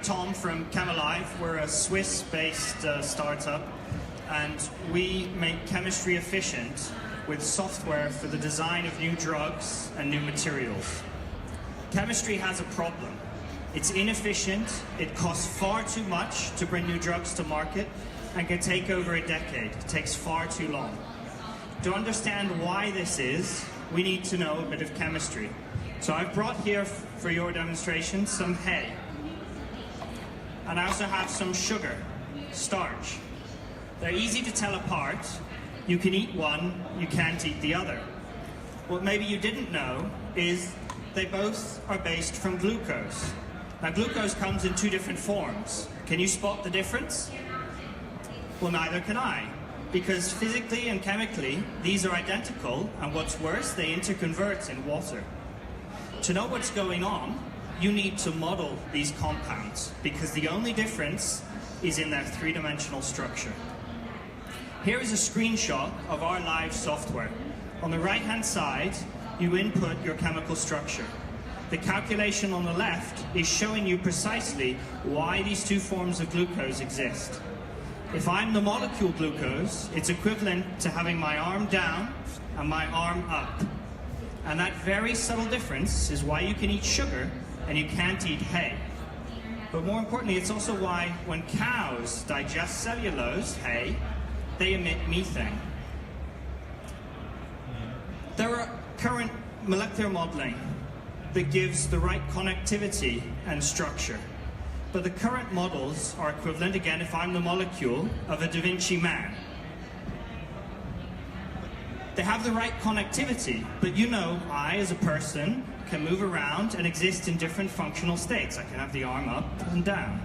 Tom from ChemAlive. We're a Swiss-based startup, and we make chemistry efficient with software for the design of new drugs and new materials. Chemistry has a problem. It's inefficient, it costs far too much to bring new drugs to market, and can take over a decade. It takes far too long. To understand why this is, we need to know a bit of chemistry. So I've brought here for your demonstration some hay. And I also have some sugar, starch. They're easy to tell apart. You can eat one, you can't eat the other. What maybe you didn't know is they both are based from glucose. Now glucose comes in two different forms. Can you spot the difference? Well, neither can I, because physically and chemically these are identical, and what's worse, they interconvert in water. To know what's going on, you need to model these compounds, because the only difference is in their three-dimensional structure. Here is a screenshot of our live software. On the right-hand side, you input your chemical structure. The calculation on the left is showing you precisely why these two forms of glucose exist. If I'm the molecule glucose, it's equivalent to having my arm down and my arm up. And that very subtle difference is why you can eat sugar and you can't eat hay. But more importantly, it's also why when cows digest cellulose, hay, they emit methane. There are current molecular modeling that gives the right connectivity and structure. But the current models are equivalent, again, if I'm the molecule, of a Da Vinci man. They have the right connectivity, but you know, I, as a person, can move around and exist in different functional states. I can have the arm up and down.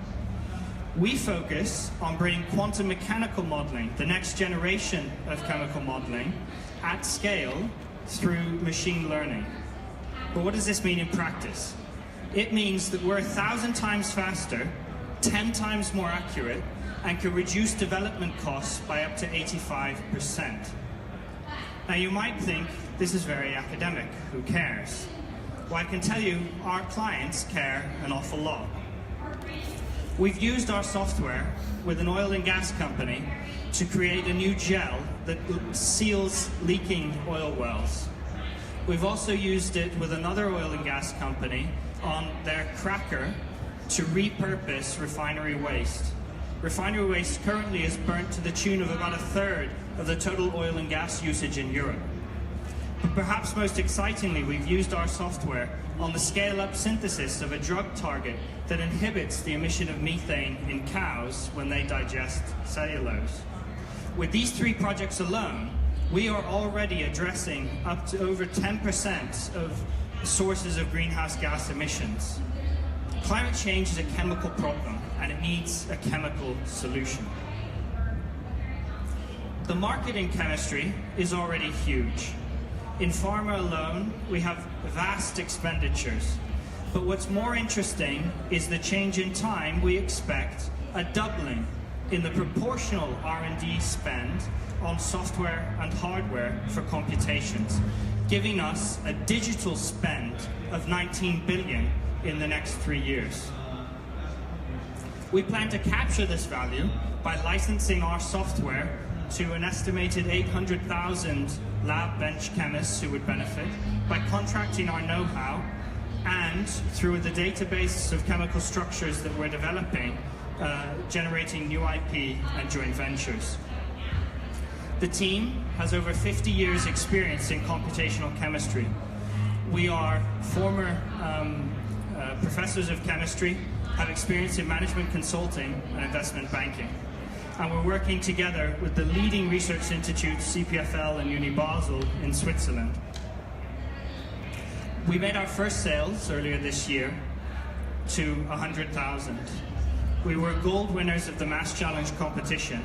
We focus on bringing quantum mechanical modeling, the next generation of chemical modeling, at scale through machine learning. But what does this mean in practice? It means that we're 1,000 times faster, 10 times more accurate, and can reduce development costs by up to 85%. Now you might think this is very academic, who cares? Well, I can tell you our clients care an awful lot. We've used our software with an oil and gas company to create a new gel that seals leaking oil wells. We've also used it with another oil and gas company on their cracker to repurpose refinery waste. Refinery waste currently is burnt to the tune of about 1/3 of the total oil and gas usage in Europe. But perhaps most excitingly, we've used our software on the scale-up synthesis of a drug target that inhibits the emission of methane in cows when they digest cellulose. With these three projects alone, we are already addressing up to over 10% of sources of greenhouse gas emissions. Climate change is a chemical problem, and it needs a chemical solution. The market in chemistry is already huge. In pharma alone, we have vast expenditures. But what's more interesting is the change in time. We expect a doubling in the proportional R&D spend on software and hardware for computations, giving us a digital spend of 19 billion in the next 3 years. We plan to capture this value by licensing our software to an estimated 800,000 lab bench chemists who would benefit, by contracting our know-how, and through the database of chemical structures that we're developing, generating new IP and joint ventures. The team has over 50 years experience in computational chemistry. We are former professors of chemistry, have experience in management consulting and investment banking. And we're working together with the leading research institutes, CPFL and Uni Basel in Switzerland. We made our first sales earlier this year to 100,000. We were gold winners of the Mass Challenge competition,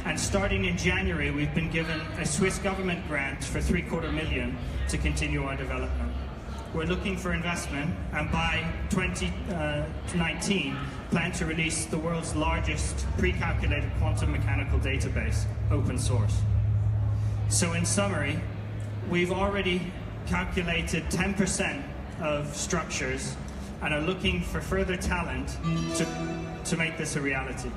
and starting in January, we've been given a Swiss government grant for $750,000 to continue our development. We're looking for investment, and by 2019, plan to release the world's largest pre-calculated quantum mechanical database, open source. So in summary, we've already calculated 10% of structures and are looking for further talent to make this a reality.